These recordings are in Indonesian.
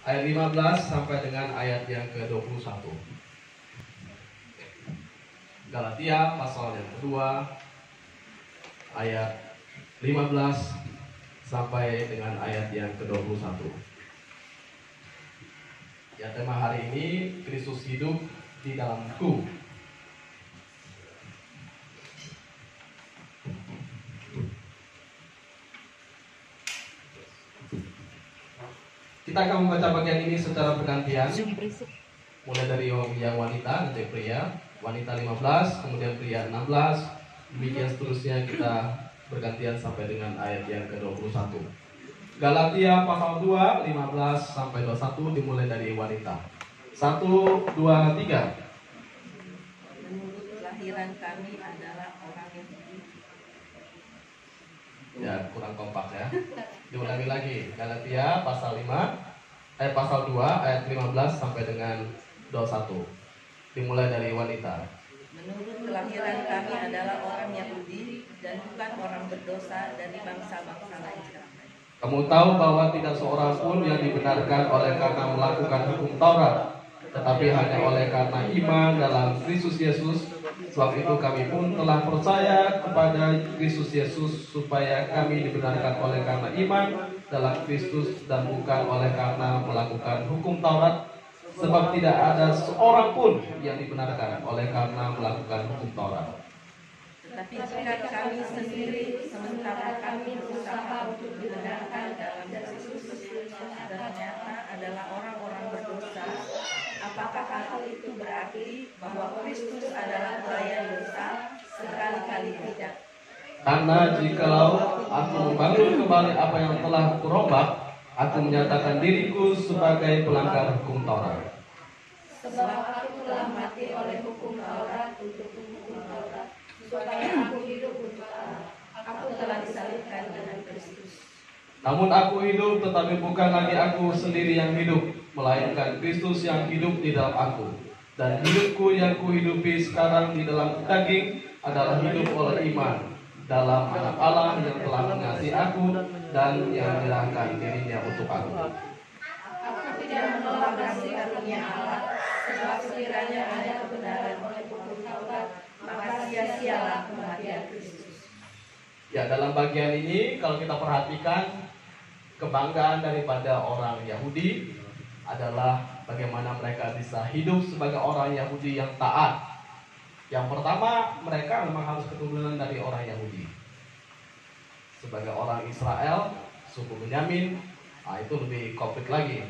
ayat 15 sampai dengan ayat yang ke-21. Galatia pasal yang kedua ayat 15 sampai dengan ayat yang ke-21. Ya, tema hari ini Kristus hidup di dalamku. Kita akan membaca bagian ini secara bergantian, mulai dari yang wanita, nanti pria, wanita 15, kemudian pria 16, demikian seterusnya kita bergantian sampai dengan ayat yang ke-21. Galatia pasal 2, 15 sampai 21 dimulai dari wanita. 1, 2, 3. Menurut kelahiran kami adalah orang Yahudi. Ya, kurang kompak ya. Diulangi lagi. Galatia pasal 2 ayat 15 sampai dengan 21. Dimulai dari wanita. Menurut kelahiran kami adalah orang Yahudi dan bukan orang berdosa dari bangsa-bangsa lain. Kamu tahu bahwa tidak seorang pun yang dibenarkan oleh karena melakukan hukum Taurat, tetapi hanya oleh karena iman dalam Kristus Yesus. Sebab itu kami pun telah percaya kepada Kristus Yesus supaya kami dibenarkan oleh karena iman dalam Kristus dan bukan oleh karena melakukan hukum Taurat. Sebab tidak ada seorang pun yang dibenarkan oleh karena melakukan hukum Taurat. Tetapi jika kami sendiri sementara kami berusaha untuk dibenarkan dalam Kristus dan ternyata adalah orang-orang berdosa, apakah hal itu berarti bahwa Kristus adalah pelayan dosa? Sekali-kali tidak. Karena jikalau aku membangun kembali apa yang telah kurombak, aku menyatakan diriku sebagai pelanggar hukum Taurat. Sebab aku telah mati oleh hukum Taurat untuk hukum Taurat, supaya aku hidup untuk Allah. Aku telah disalibkan dengan Kristus. Namun aku hidup, tetapi bukan lagi aku sendiri yang hidup, melainkan Kristus yang hidup di dalam aku. Dan hidupku yang kuhidupi sekarang di dalam daging adalah hidup oleh iman dalam Anak Allah yang telah mengasihi aku dan yang menyerahkan dirinya untuk aku. Aku tidak menolak kasih karunia Allah, sebab sekiranya ada kebenaran oleh hukum Taurat, maka sia-sialah kematian Kristus. Ya, dalam bagian ini kalau kita perhatikan, kebanggaan daripada orang Yahudi adalah bagaimana mereka bisa hidup sebagai orang Yahudi yang taat. Yang pertama, mereka memang harus keturunan dari orang Yahudi. Sebagai orang Israel, suku Benyamin, itu lebih komplit lagi.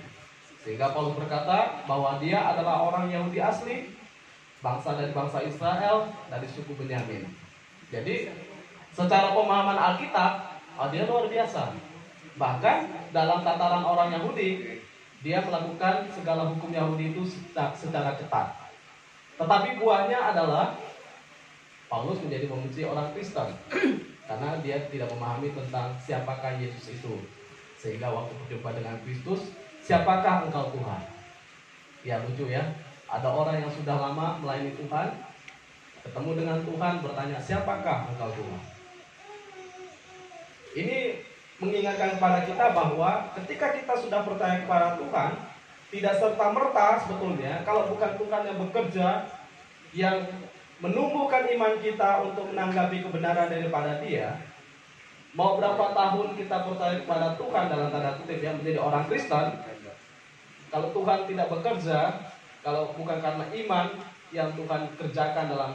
Sehingga Paulus berkata bahwa dia adalah orang Yahudi asli, bangsa dari bangsa Israel, dari suku Benyamin. Jadi, secara pemahaman Alkitab, dia luar biasa. Bahkan dalam tataran orang Yahudi, dia melakukan segala hukum Yahudi itu secara ketat. Tetapi buahnya adalah Paulus menjadi membenci orang Kristen karena dia tidak memahami tentang siapakah Yesus itu. Sehingga waktu berjumpa dengan Kristus, siapakah engkau Tuhan? Ya, lucu ya. Ada orang yang sudah lama melayani Tuhan, ketemu dengan Tuhan, bertanya, siapakah engkau Tuhan? Ini mengingatkan kepada kita bahwa ketika kita sudah percaya kepada Tuhan, tidak serta-merta sebetulnya kalau bukan Tuhan yang bekerja, yang menumbuhkan iman kita untuk menanggapi kebenaran daripada Dia. Mau berapa tahun kita percaya kepada Tuhan dalam tanda kutip yang menjadi orang Kristen, kalau Tuhan tidak bekerja, kalau bukan karena iman yang Tuhan kerjakan dalam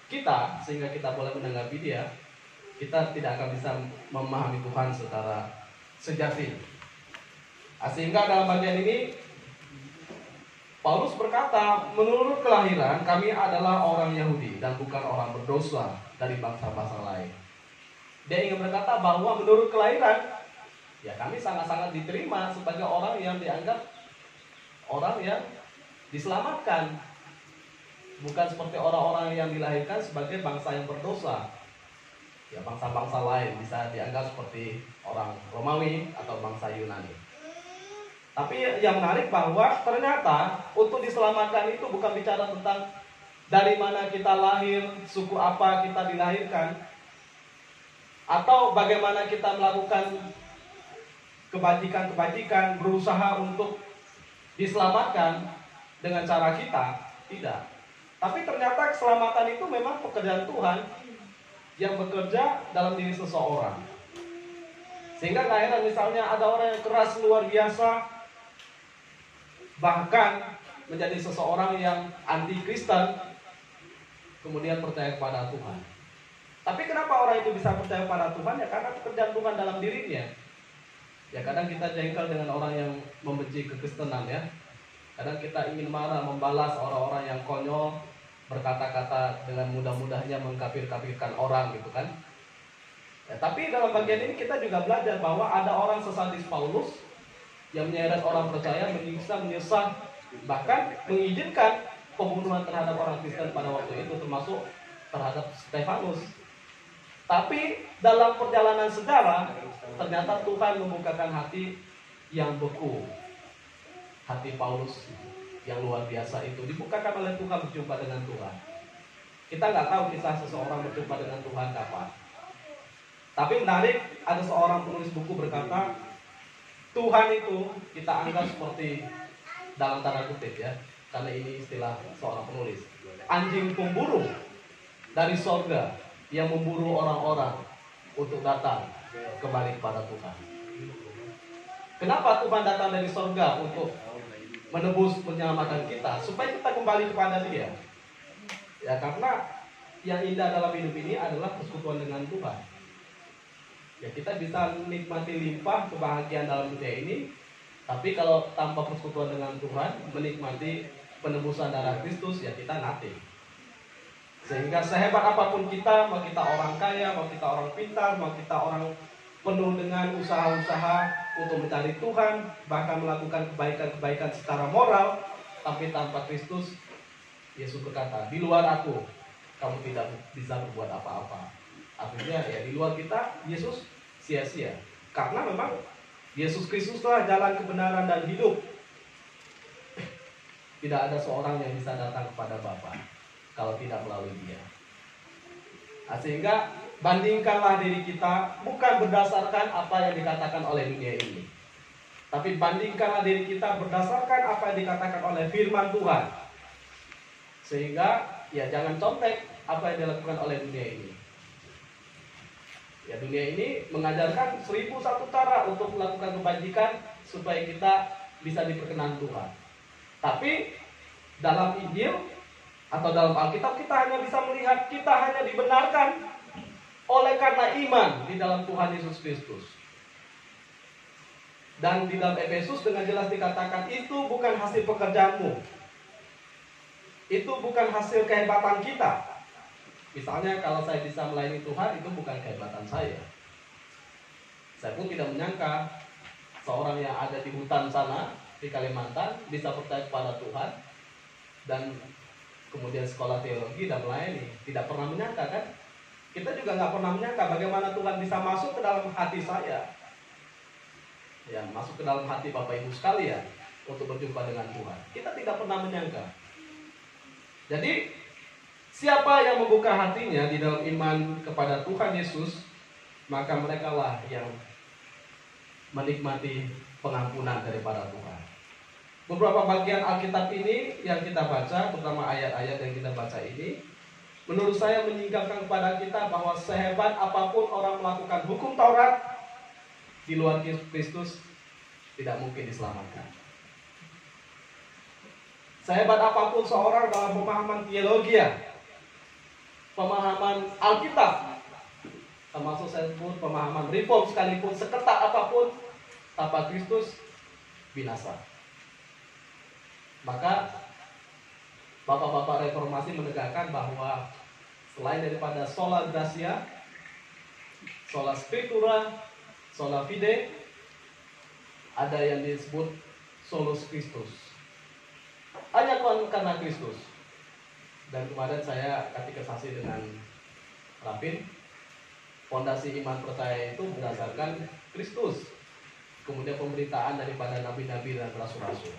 kita sehingga kita boleh menanggapi Dia, kita tidak akan bisa memahami Tuhan secara sejati. Sehingga dalam bagian ini Paulus berkata, menurut kelahiran kami adalah orang Yahudi dan bukan orang berdosa dari bangsa-bangsa lain. Dia ingin berkata bahwa menurut kelahiran, ya kami sangat-sangat diterima sebagai orang yang dianggap orang yang diselamatkan. Bukan seperti orang-orang yang dilahirkan sebagai bangsa yang berdosa. Ya, bangsa-bangsa lain bisa dianggap seperti orang Romawi atau bangsa Yunani. Tapi yang menarik bahwa ternyata untuk diselamatkan itu bukan bicara tentang dari mana kita lahir, suku apa kita dilahirkan, atau bagaimana kita melakukan kebajikan-kebajikan, berusaha untuk diselamatkan dengan cara kita, tidak. Tapi ternyata keselamatan itu memang pekerjaan Tuhan yang bekerja dalam diri seseorang. Sehingga nggak heran misalnya ada orang yang keras luar biasa, bahkan menjadi seseorang yang anti Kristen, kemudian percaya kepada Tuhan. Tapi kenapa orang itu bisa percaya pada Tuhan? Ya karena pekerjaan Tuhan dalam dirinya. Ya kadang kita jengkel dengan orang yang membenci kekristenan ya. Kadang kita ingin marah, membalas orang-orang yang konyol, berkata-kata dengan mudah-mudahnya mengkafir-kafirkan orang gitu kan. Ya, tapi dalam bagian ini kita juga belajar bahwa ada orang sesadis Paulus yang menyeret orang percaya, menyiksa, menyesat, bahkan mengizinkan pembunuhan terhadap orang Kristen pada waktu itu, termasuk terhadap Stefanus. Tapi dalam perjalanan sejarah ternyata Tuhan membukakan hati yang beku. Hati Paulus yang luar biasa itu dibukakan oleh Tuhan berjumpa dengan Tuhan. Kita nggak tahu kisah seseorang berjumpa dengan Tuhan kapan. Tapi menarik, ada seorang penulis buku berkata, Tuhan itu kita anggap seperti dalam tanda kutip ya, karena ini istilah seorang penulis, anjing pemburu dari sorga yang memburu orang-orang untuk datang kembali kepada Tuhan. Kenapa Tuhan datang dari sorga untuk menebus, menyelamatkan kita, supaya kita kembali kepada Dia? Ya karena yang indah dalam hidup ini adalah persekutuan dengan Tuhan. Ya kita bisa menikmati limpah kebahagiaan dalam dunia ini, tapi kalau tanpa persekutuan dengan Tuhan, menikmati penebusan darah Kristus, ya kita nothing. Sehingga sehebat apapun kita, mau kita orang kaya, mau kita orang pintar, mau kita orang penuh dengan usaha-usaha untuk mencari Tuhan, bahkan melakukan kebaikan-kebaikan secara moral, tapi tanpa Kristus, Yesus berkata, di luar aku, kamu tidak bisa berbuat apa-apa. Artinya ya di luar kita, Yesus sia-sia. Karena memang Yesus Kristuslah jalan kebenaran dan hidup. Tidak ada seorang yang bisa datang kepada Bapa kalau tidak melalui Dia. Nah, sehingga bandingkanlah diri kita bukan berdasarkan apa yang dikatakan oleh dunia ini, tapi bandingkanlah diri kita berdasarkan apa yang dikatakan oleh firman Tuhan. Sehingga ya jangan contek apa yang dilakukan oleh dunia ini. Ya dunia ini mengajarkan 1001 cara untuk melakukan kebajikan supaya kita bisa diperkenan Tuhan. Tapi dalam Injil atau dalam Alkitab kita hanya bisa melihat, kita hanya dibenarkan oleh karena iman di dalam Tuhan Yesus Kristus. Dan di dalam Efesus dengan jelas dikatakan itu bukan hasil pekerjaanmu. Itu bukan hasil kehebatan kita. Misalnya kalau saya bisa melayani Tuhan, itu bukan kehebatan saya. Saya pun tidak menyangka seorang yang ada di hutan sana, di Kalimantan, bisa percaya kepada Tuhan dan kemudian sekolah teologi dan melayani. Tidak pernah menyangka kan? Kita juga nggak pernah menyangka bagaimana Tuhan bisa masuk ke dalam hati saya, ya masuk ke dalam hati Bapak Ibu sekalian untuk berjumpa dengan Tuhan. Kita tidak pernah menyangka. Jadi siapa yang membuka hatinya di dalam iman kepada Tuhan Yesus, maka merekalah yang menikmati pengampunan daripada Tuhan. Beberapa bagian Alkitab ini yang kita baca, terutama ayat-ayat yang kita baca ini, menurut saya menyingkapkan kepada kita bahwa sehebat apapun orang melakukan hukum Taurat, di luar Kristus tidak mungkin diselamatkan. Sehebat apapun seorang dalam pemahaman teologi, pemahaman Alkitab, termasuk saya sebut pemahaman reform sekalipun, seketat apapun, tanpa Kristus binasa. Maka bapak-bapak reformasi menegakkan bahwa selain daripada sola gratia, sola scriptura, sola fide, ada yang disebut solus Christus. Hanya karena Kristus. Dan kemarin saya katekisasi dengan Rapin, fondasi iman percaya itu berdasarkan Kristus, kemudian pemberitaan daripada nabi-nabi dan rasul-rasul.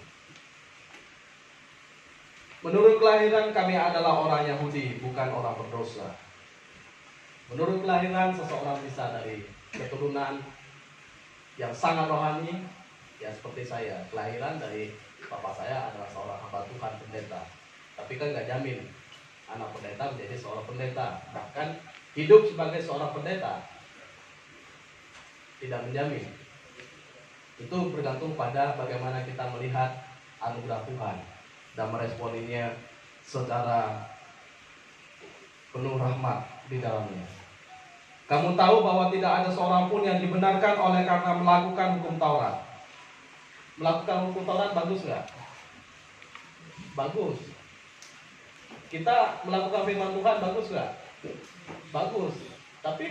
Menurut kelahiran kami adalah orang Yahudi, bukan orang berdosa. Menurut kelahiran seseorang bisa dari keturunan yang sangat rohani, Ya seperti saya, kelahiran dari bapak saya adalah seorang hamba Tuhan pendeta. Tapi kan nggak jamin anak pendeta menjadi seorang pendeta. Bahkan hidup sebagai seorang pendeta tidak menjamin. Itu bergantung pada bagaimana kita melihat anugerah Tuhan dan meresponinya secara penuh rahmat di dalamnya. Kamu tahu bahwa tidak ada seorang pun yang dibenarkan oleh karena melakukan hukum Taurat. Melakukan hukum Taurat bagus nggak? Bagus. Kita melakukan firman Tuhan bagus nggak? Bagus. Tapi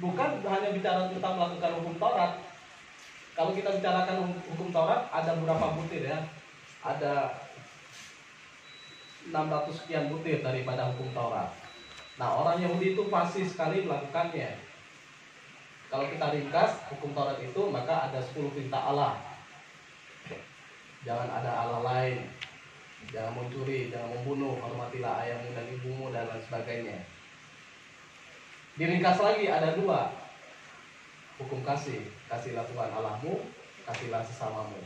bukan hanya bicara tentang melakukan hukum Taurat. Kalau kita bicarakan hukum Taurat, ada berapa butir ya? Ada 600 sekian butir daripada hukum Taurat. Nah, orang Yahudi itu pasti sekali melakukannya. Kalau kita ringkas hukum Taurat itu, maka ada 10 perintah Allah. Jangan ada Allah lain, jangan mencuri, jangan membunuh, hormatilah ayahmu dan ibumu, dan lain sebagainya. Diringkas lagi ada 2, hukum kasih. Kasihlah Tuhan Allahmu, kasihlah sesamamu.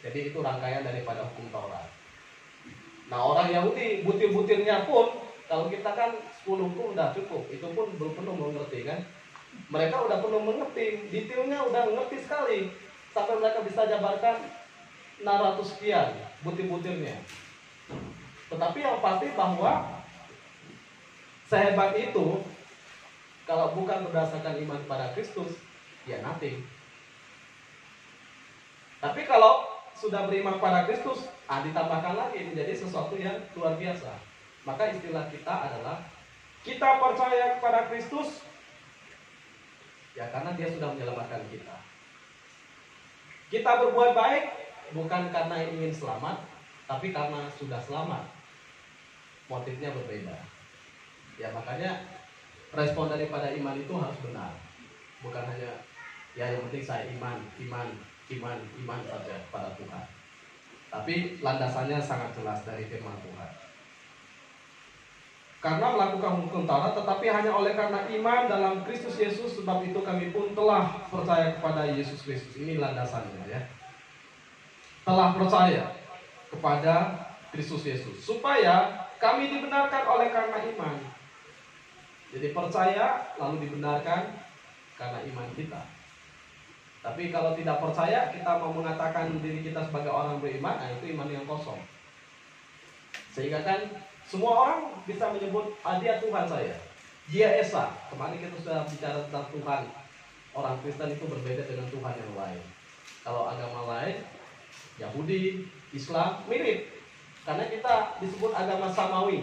Jadi itu rangkaian daripada hukum Taurat. Nah, orang Yahudi butir-butirnya pun, kalau kita kan 10 hukum udah cukup, itu pun belum penuh mengerti kan. Mereka udah penuh mengerti, detailnya udah mengerti sekali, sampai mereka bisa jabarkan 600 sekian butir-butirnya. Tetapi yang pasti bahwa sehebat itu, kalau bukan berdasarkan iman pada Kristus, ya nothing. Tapi kalau sudah beriman pada Kristus, ditambahkan lagi menjadi sesuatu yang luar biasa. Maka istilah kita adalah kita percaya kepada Kristus, ya karena Dia sudah menyelamatkan kita. Kita berbuat baik bukan karena ingin selamat, tapi karena sudah selamat. Motifnya berbeda. Ya makanya respon daripada iman itu harus benar. Bukan hanya ya yang penting saya iman saja pada Tuhan. Tapi landasannya sangat jelas dari firman Tuhan. Karena melakukan hukum Taurat, tetapi hanya oleh karena iman dalam Kristus Yesus, sebab itu kami pun telah percaya kepada Yesus Kristus. Ini landasannya ya. Telah percaya kepada Kristus Yesus, supaya kami dibenarkan oleh karena iman. Jadi percaya lalu dibenarkan karena iman kita. Tapi kalau tidak percaya, kita mau mengatakan diri kita sebagai orang beriman, nah itu iman yang kosong. Sehingga kan semua orang bisa menyebut, dia Tuhan saya, dia Esa. Kemarin kita sudah bicara tentang Tuhan. Orang Kristen itu berbeda dengan Tuhan yang lain. Kalau agama lain, Yahudi, Islam, mirip. Karena kita disebut agama Samawi,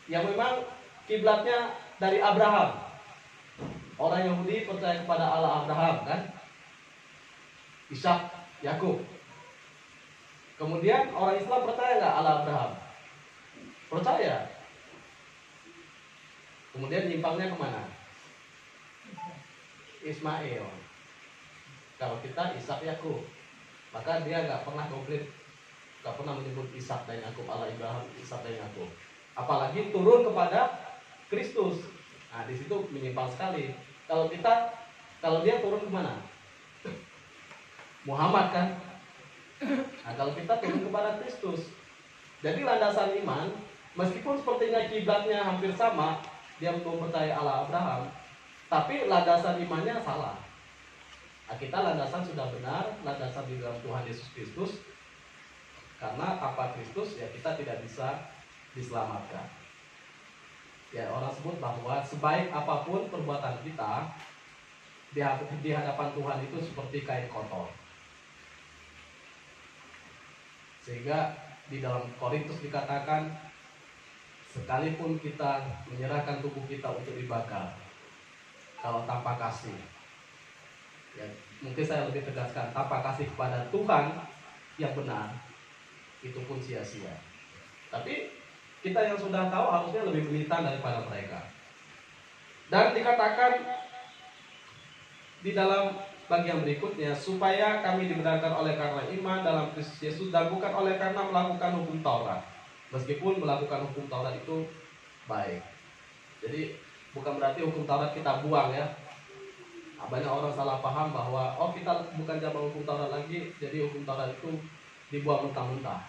yang memang kiblatnya dari Abraham. Orang Yahudi percaya kepada Allah Abraham kan, Ishak, Yakub. Kemudian orang Islam percaya nggak Allah Abraham? Percaya. Kemudian nyimpangnya kemana? Ismail. Kalau kita Ishak, Yakub, maka dia nggak pernah komplit, nggak pernah menyebut Ishak dan Yakub, Allah Abraham, Ishak dan Yakub. Apalagi turun kepada Kristus. Nah di situ menyimpang sekali. Kalau dia turun kemana? Muhammad kan. Nah kalau kita turun kepada Kristus. Jadi landasan iman, meskipun sepertinya kiblatnya hampir sama, dia mempercayai Allah Abraham, tapi landasan imannya salah. Nah, kita landasan sudah benar, landasan di dalam Tuhan Yesus Kristus. Karena tanpa Kristus ya kita tidak bisa diselamatkan. Ya orang sebut bahwa sebaik apapun perbuatan kita di hadapan Tuhan itu seperti kain kotor. Sehingga di dalam Korintus dikatakan, sekalipun kita menyerahkan tubuh kita untuk dibakar, kalau tanpa kasih, ya mungkin saya lebih tegaskan, tanpa kasih kepada Tuhan yang benar, itu pun sia-sia. Tapi kita yang sudah tahu harusnya lebih militan daripada mereka. Dan dikatakan di dalam bagian berikutnya, supaya kami dibenarkan oleh karena iman dalam Kristus Yesus dan bukan oleh karena melakukan hukum Taurat. Meskipun melakukan hukum Taurat itu baik. Jadi bukan berarti hukum Taurat kita buang ya. Nah, Banyak orang salah paham bahwa oh kita bukan zaman hukum Taurat lagi, jadi hukum Taurat itu dibuang mentah-mentah.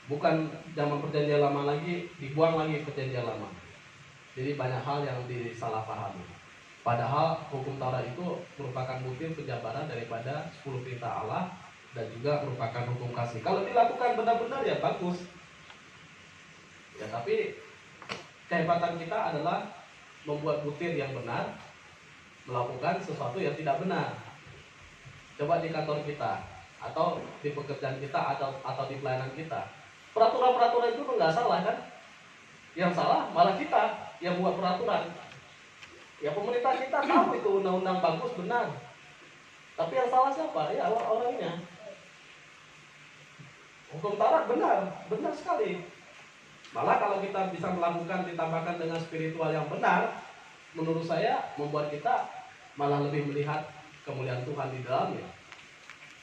Bukan zaman perjanjian lama lagi, dibuang lagi perjanjian lama. Jadi banyak hal yang disalahpahami. Padahal hukum Taurat itu merupakan butir penjabaran daripada 10 perintah Allah dan juga merupakan hukum kasih. Kalau dilakukan benar-benar ya bagus. Ya tapi kehebatan kita adalah membuat butir yang benar, melakukan sesuatu yang tidak benar. Coba di kantor kita, atau di pekerjaan kita, atau di pelayanan kita. Peraturan-peraturan itu nggak salah kan? Yang salah malah kita yang buat peraturan. Ya pemerintah kita tahu itu undang-undang bagus, benar. Tapi yang salah siapa? Ya orangnya. Hukum Taurat benar sekali. Malah kalau kita bisa melakukan ditambahkan dengan spiritual yang benar, menurut saya membuat kita malah lebih melihat kemuliaan Tuhan di dalamnya.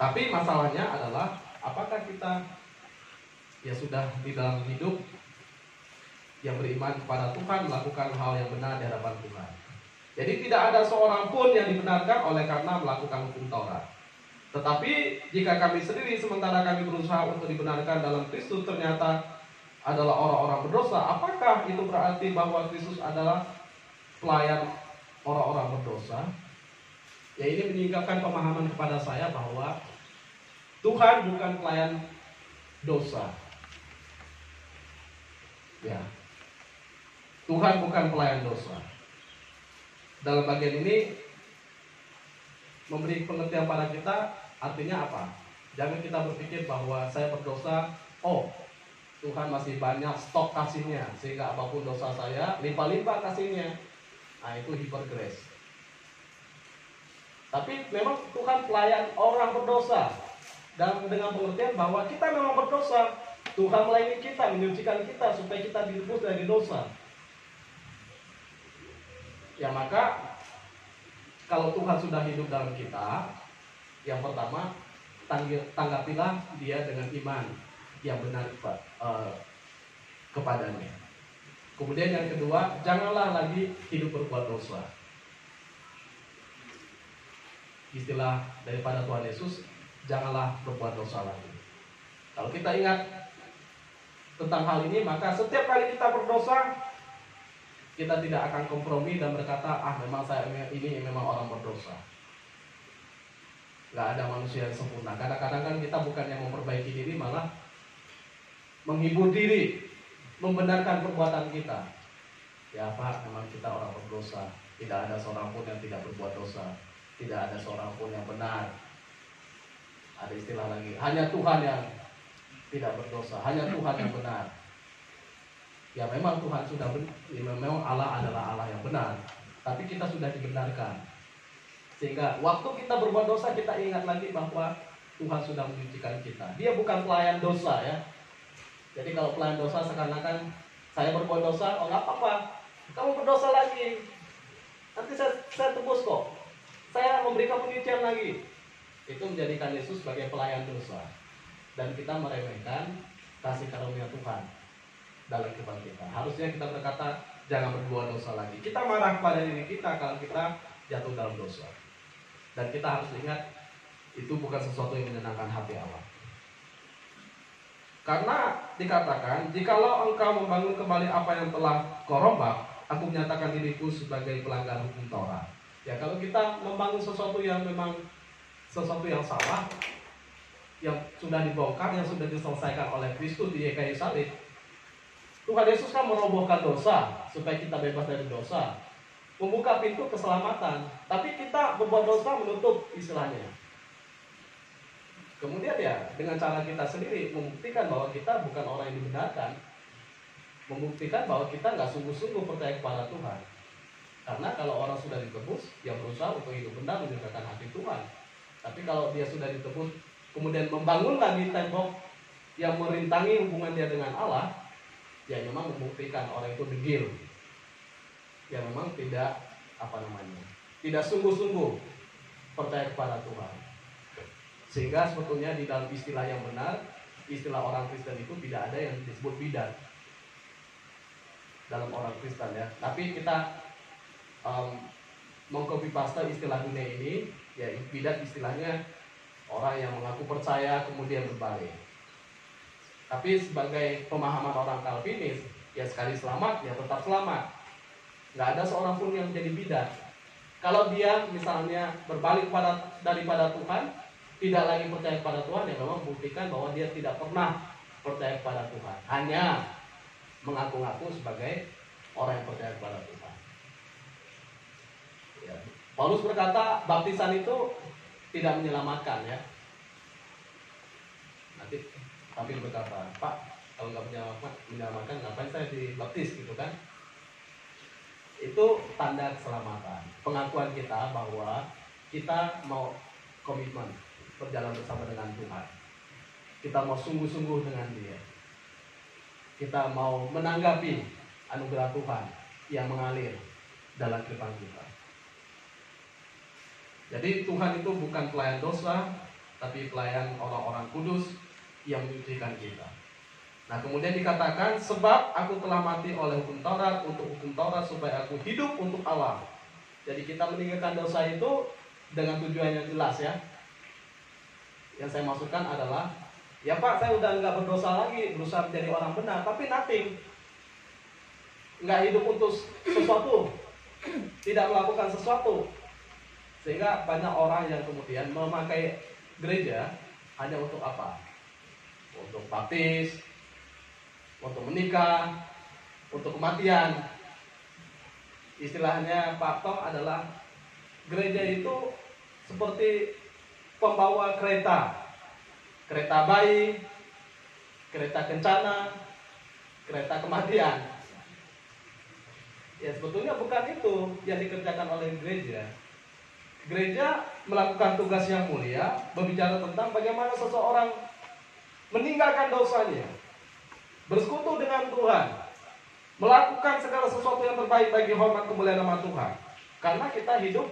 Tapi masalahnya adalah apakah kita ya sudah di dalam hidup yang beriman kepada Tuhan, melakukan hal yang benar di hadapan Tuhan. Jadi tidak ada seorang pun yang dibenarkan oleh karena melakukan hukum Taurat. Tetapi jika kami sendiri sementara kami berusaha untuk dibenarkan dalam Kristus ternyata adalah orang-orang berdosa, apakah itu berarti bahwa Kristus adalah pelayan orang-orang berdosa? Ya ini meninggalkan pemahaman kepada saya bahwa Tuhan bukan pelayan dosa. Ya, Tuhan bukan pelayan dosa. Dalam bagian ini memberi pengertian pada kita, artinya apa? Jangan kita berpikir bahwa saya berdosa, oh Tuhan masih banyak stok kasihnya, sehingga apapun dosa saya limpah-limpah kasihnya. Nah itu hyper grace. Tapi memang Tuhan pelayan orang berdosa, dan dengan pengertian bahwa kita memang berdosa, Tuhan melayani kita, menyucikan kita supaya kita ditebus dari dosa. Ya maka kalau Tuhan sudah hidup dalam kita, yang pertama tanggapilah dia dengan iman yang benar kepadanya. Kemudian yang kedua, janganlah lagi hidup berbuat dosa. Istilah daripada Tuhan Yesus, janganlah berbuat dosa lagi. Kalau kita ingat tentang hal ini, maka setiap kali kita berdosa, kita tidak akan kompromi dan berkata, memang saya ini memang orang berdosa. Gak ada manusia yang sempurna. Kadang-kadang kan kita bukannya memperbaiki diri, malah menghibur diri, membenarkan perbuatan kita. Ya Pak, memang kita orang berdosa. Tidak ada seorang pun yang tidak berbuat dosa. Tidak ada seorang pun yang benar. Ada istilah lagi, hanya Tuhan yang tidak berdosa, hanya Tuhan yang benar. Ya memang Tuhan sudah memang Allah adalah Allah yang benar. Tapi kita sudah dibenarkan. Sehingga waktu kita berbuat dosa, kita ingat lagi bahwa Tuhan sudah menyucikan kita. Dia bukan pelayan dosa ya. Jadi kalau pelayan dosa seakan-akan saya berbuat dosa, oh nggak apa-apa, kamu berdosa lagi, nanti saya tebus kok, saya memberikan penyucian lagi. Itu menjadikan Yesus sebagai pelayan dosa, dan kita meremehkan kasih karunia Tuhan dalam kehidupan kita. Harusnya kita berkata jangan berbuat dosa lagi. Kita marah pada diri kita kalau kita jatuh dalam dosa, dan kita harus ingat itu bukan sesuatu yang menyenangkan hati Allah. Karena dikatakan, jikalau engkau membangun kembali apa yang telah kau rombak, aku menyatakan diriku sebagai pelanggar hukum Taurat. Ya kalau kita membangun sesuatu yang memang sesuatu yang salah, yang sudah dibongkar, yang sudah diselesaikan oleh Kristus di kayu salib, Tuhan Yesus kan merobohkan dosa supaya kita bebas dari dosa, membuka pintu keselamatan. Tapi kita berbuat dosa menutup istilahnya. Kemudian ya dengan cara kita sendiri membuktikan bahwa kita bukan orang yang dibenarkan, membuktikan bahwa kita nggak sungguh-sungguh percaya kepada Tuhan. Karena kalau orang sudah ditebus, yang berusaha untuk hidup benar menyenangkan hati Tuhan. Tapi kalau dia sudah ditebus, kemudian membangun lagi tembok yang merintangi hubungan dia dengan Allah, ya memang membuktikan orang itu degil, ya memang tidak tidak sungguh-sungguh percaya kepada Tuhan. Sehingga sebetulnya di dalam istilah yang benar, istilah orang Kristen itu tidak ada yang disebut bidat dalam orang Kristen ya. Tapi kita mengcopy paste istilah dunia ini, ya bidat istilahnya orang yang mengaku percaya kemudian berbalik. Tapi sebagai pemahaman orang Calvinis, ya sekali selamat ya tetap selamat. Nggak ada seorang pun yang jadi bidat. Kalau dia misalnya berbalik daripada Tuhan, tidak lagi percaya pada Tuhan, ya memang buktikan bahwa dia tidak pernah percaya pada Tuhan. Hanya mengaku-ngaku sebagai orang yang percaya kepada Tuhan. Ya. Paulus berkata baptisan itu tidak menyelamatkan, ya. Nanti tapi berkata, Pak, kalau nggak menyelamatkan, ngapain saya dibaptis gitu kan? Itu tanda keselamatan. Pengakuan kita bahwa kita mau komitmen berjalan bersama dengan Tuhan. Kita mau sungguh-sungguh dengan Dia. Kita mau menanggapi anugerah Tuhan yang mengalir dalam kehidupan kita. Jadi Tuhan itu bukan pelayan dosa, tapi pelayan orang-orang kudus yang menyucikan kita. Nah, kemudian dikatakan, sebab aku telah mati oleh hukum Taurat untuk hukum Taurat supaya aku hidup untuk Allah. Jadi kita meninggalkan dosa itu dengan tujuan yang jelas, ya. Yang saya maksudkan adalah, ya Pak, saya udah nggak berdosa lagi, berusaha menjadi orang benar, tapi nothing. Nggak hidup untuk sesuatu, tidak melakukan sesuatu. Sehingga banyak orang yang kemudian memakai gereja hanya untuk apa? Untuk baptis, untuk menikah, untuk kematian. Istilahnya Pak Tong adalah gereja itu seperti pembawa kereta. Kereta bayi, kereta kencana, kereta kematian. Ya sebetulnya bukan itu yang dikerjakan oleh gereja. Gereja melakukan tugas yang mulia, berbicara tentang bagaimana seseorang meninggalkan dosanya, bersekutu dengan Tuhan, melakukan segala sesuatu yang terbaik bagi hormat kemuliaan nama Tuhan. Karena kita hidup,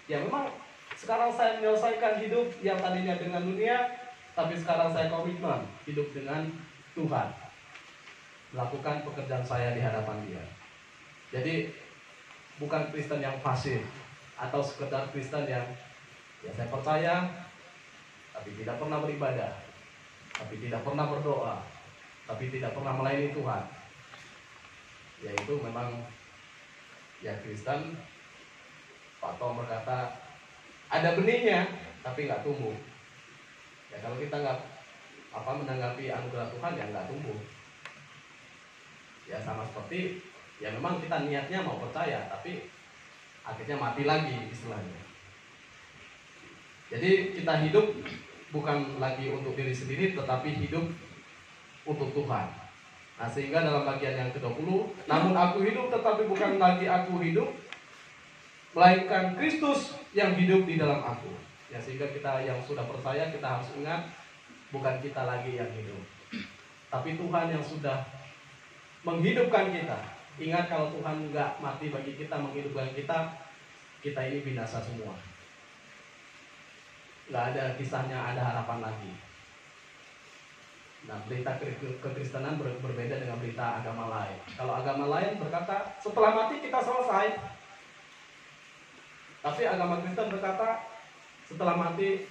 ya memang sekarang saya menyelesaikan hidup yang tadinya dengan dunia, tapi sekarang saya komitmen hidup dengan Tuhan, melakukan pekerjaan saya di hadapan Dia. Jadi bukan Kristen yang pasif atau sekedar Kristen yang ya saya percaya tapi tidak pernah beribadah, tapi tidak pernah berdoa, tapi tidak pernah melayani Tuhan. Yaitu memang ya Kristen. Pak Tom berkata ada benihnya tapi nggak tumbuh. Ya kalau kita nggak menanggapi anugerah Tuhan, ya nggak tumbuh. Ya sama seperti ya memang kita niatnya mau percaya tapi akhirnya mati lagi istilahnya. Jadi kita hidup bukan lagi untuk diri sendiri, tetapi hidup untuk Tuhan. Nah sehingga dalam bagian yang ke-20, namun aku hidup tetapi bukan lagi aku hidup, melainkan Kristus yang hidup di dalam aku. Ya sehingga kita yang sudah percaya, kita harus ingat bukan kita lagi yang hidup, tapi Tuhan yang sudah menghidupkan kita. Ingat kalau Tuhan nggak mati bagi kita, menghidupkan kita, kita ini binasa semua. Nggak ada kisahnya, ada harapan lagi. Nah, berita kekristenan berbeda dengan berita agama lain. Kalau agama lain berkata, setelah mati kita selesai. Tapi agama Kristen berkata, setelah mati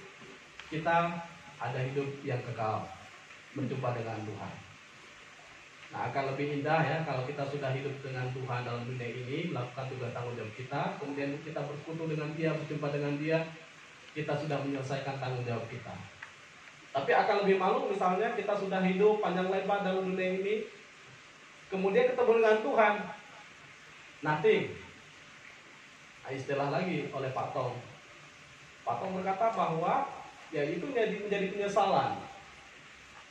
kita ada hidup yang kekal, berjumpa dengan Tuhan. Nah, akan lebih indah ya kalau kita sudah hidup dengan Tuhan dalam dunia ini, melakukan tugas tanggung jawab kita, kemudian kita bersekutu dengan Dia, berjumpa dengan Dia, kita sudah menyelesaikan tanggung jawab kita. Tapi akan lebih malu misalnya kita sudah hidup panjang lebar dalam dunia ini, kemudian ketemu dengan Tuhan, nothing. Nah, istilah lagi oleh Pak Tong. Pak Tong berkata bahwa ya itu menjadi penyesalan.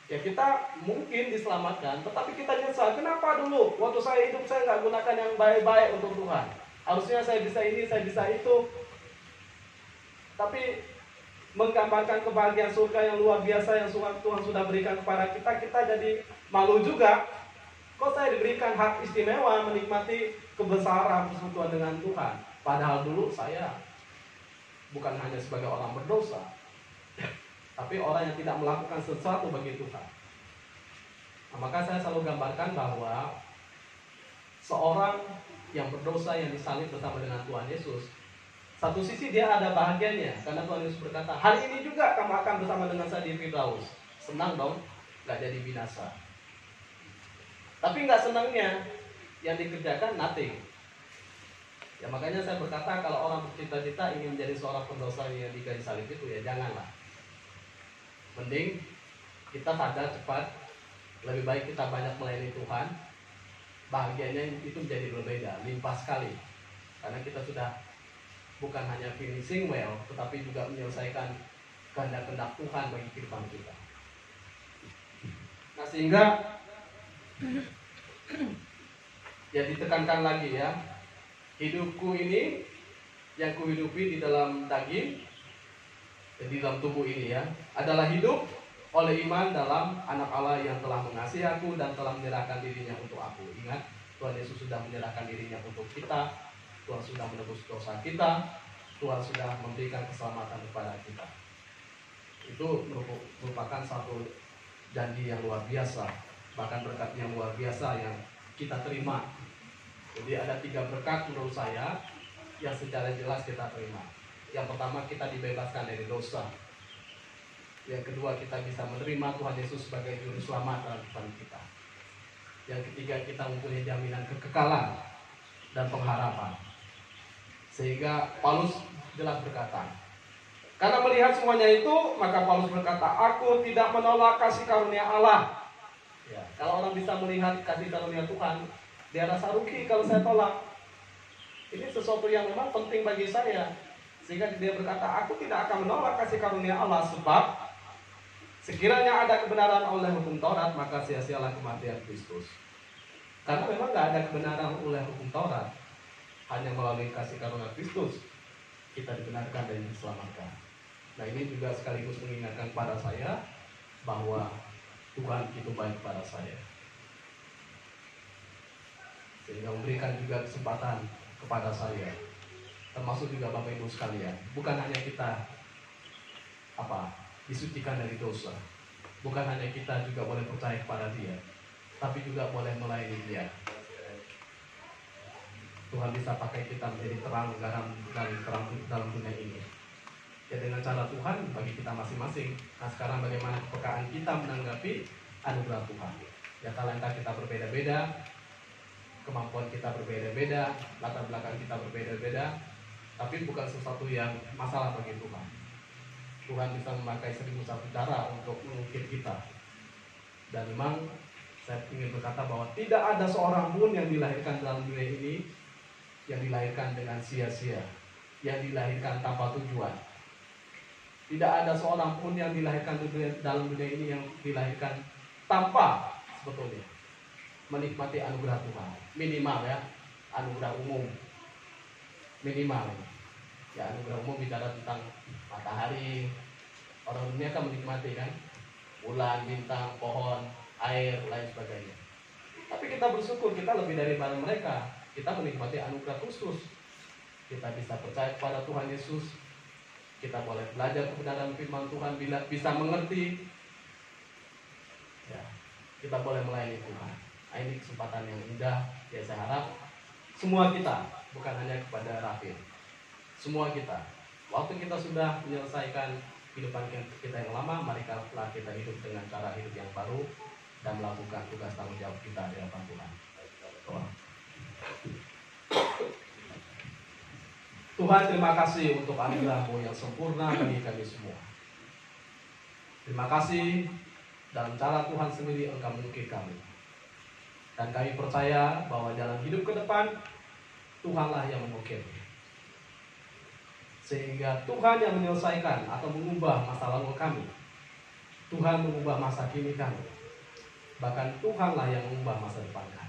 Ya kita mungkin diselamatkan, tetapi kita nyesal. Kenapa dulu waktu saya hidup saya nggak gunakan yang baik-baik untuk Tuhan? Harusnya saya bisa ini, saya bisa itu. Tapi menggambarkan kebahagiaan surga yang luar biasa yang Tuhan sudah berikan kepada kita, kita jadi malu juga. Kok saya diberikan hak istimewa menikmati kebesaran persekutuan dengan Tuhan? Padahal dulu saya bukan hanya sebagai orang berdosa, tapi orang yang tidak melakukan sesuatu bagi Tuhan. Nah, maka saya selalu gambarkan bahwa seorang yang berdosa yang disalib bersama dengan Tuhan Yesus, satu sisi dia ada bahagianya karena Tuhan Yesus berkata, hari ini juga kamu akan bersama dengan saya di Firdaus. Senang dong, nggak jadi binasa. Tapi nggak senangnya yang dikerjakan nothing. Ya makanya saya berkata, kalau orang bercita-cita ingin menjadi seorang pendosa yang di kayu salib itu, ya janganlah. Mending kita sadar cepat, lebih baik kita banyak melayani Tuhan. Bahagianya itu menjadi berbeda, limpah sekali. Karena kita sudah bukan hanya finishing well, tetapi juga menyelesaikan kehendak-kehendak Tuhan bagi kehidupan kita. Nah sehingga ya ditekankan lagi ya, hidupku ini yang kuhidupi di dalam daging, di dalam tubuh ini ya, adalah hidup oleh iman dalam Anak Allah yang telah mengasihi aku dan telah menyerahkan dirinya untuk aku. Ingat, Tuhan Yesus sudah menyerahkan dirinya untuk kita. Tuhan sudah menebus dosa kita. Tuhan sudah memberikan keselamatan kepada kita. Itu merupakan satu janji yang luar biasa, bahkan berkat yang luar biasa yang kita terima. Jadi ada 3 berkat menurut saya yang secara jelas kita terima. Yang pertama, kita dibebaskan dari dosa. Yang kedua, kita bisa menerima Tuhan Yesus sebagai juru selamat dalam kehidupan kita. Yang ketiga, kita mempunyai jaminan kekekalan dan pengharapan. Sehingga Paulus jelas berkata, karena melihat semuanya itu, maka Paulus berkata, aku tidak menolak kasih karunia Allah. Ya, kalau orang bisa melihat kasih karunia Tuhan, dia rasa rugi kalau saya tolak. Ini sesuatu yang memang penting bagi saya. Sehingga dia berkata, aku tidak akan menolak kasih karunia Allah, sebab sekiranya ada kebenaran oleh hukum Taurat, maka sia-sialah kematian Kristus. Karena memang tidak ada kebenaran oleh hukum Taurat. Hanya melalui kasih karunia Kristus kita dibenarkan dan diselamatkan. Nah ini juga sekaligus mengingatkan kepada saya bahwa Tuhan itu baik pada saya, sehingga memberikan juga kesempatan kepada saya, termasuk juga Bapak Ibu sekalian. Bukan hanya kita disucikan dari dosa, bukan hanya kita juga boleh percaya kepada Dia, tapi juga boleh melayani Dia. Tuhan bisa pakai kita menjadi terang garam dan terang dalam dunia ini. Ya dengan cara Tuhan bagi kita masing-masing. Nah sekarang bagaimana kepekaan kita menanggapi anugerah Tuhan. Ya talenta kita berbeda-beda, kemampuan kita berbeda-beda, latar belakang kita berbeda-beda, tapi bukan sesuatu yang masalah bagi Tuhan. Tuhan bisa memakai 1001 cara untuk mengukir kita. Dan memang saya ingin berkata bahwa tidak ada seorang pun yang dilahirkan dalam dunia ini yang dilahirkan dengan sia-sia, yang dilahirkan tanpa tujuan. Tidak ada seorang pun yang dilahirkan dalam dunia ini yang dilahirkan tanpa sebetulnya menikmati anugerah Tuhan. Minimal ya, anugerah umum. Minimal. Ya anugerah umum bicara tentang matahari. Orang dunia kan menikmati kan, bulan, bintang, pohon, air, lain sebagainya. Tapi kita bersyukur kita lebih daripada mereka. Kita menikmati anugerah khusus. Kita bisa percaya kepada Tuhan Yesus. Kita boleh belajar kebenaran firman Tuhan, bila bisa mengerti. Ya, kita boleh melayani Tuhan. Nah, ini kesempatan yang indah. Ya saya harap semua kita, bukan hanya kepada Raffi, semua kita, waktu kita sudah menyelesaikan kehidupan kita yang lama, marilah kita hidup dengan cara hidup yang baru dan melakukan tugas tanggung jawab kita di hadapan Tuhan. Tuhan, terima kasih untuk anugerah-Mu yang sempurna bagi kami semua. Terima kasih dalam cara Tuhan sendiri Engkau mengukir kami. Dan kami percaya bahwa jalan hidup ke depan Tuhanlah yang mengukir. Sehingga Tuhan yang menyelesaikan atau mengubah masa lalu kami. Tuhan mengubah masa kini kami. Bahkan Tuhanlah yang mengubah masa depan kami.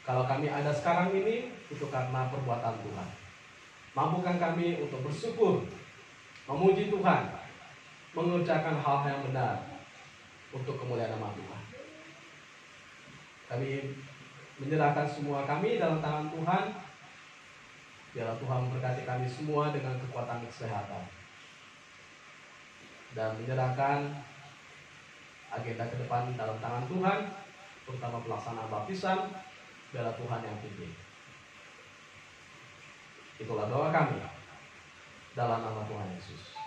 Kalau kami ada sekarang ini, itu karena perbuatan Tuhan. Mampukan kami untuk bersyukur, memuji Tuhan, mengerjakan hal yang benar untuk kemuliaan nama Tuhan. Kami menyerahkan semua kami dalam tangan Tuhan. Biarlah Tuhan memberkati kami semua dengan kekuatan kesehatan. Dan menyerahkan agenda ke depan dalam tangan Tuhan. terutama pelaksanaan baptisan, bela Tuhan yang tinggi. Itulah doa kami dalam nama Tuhan Yesus.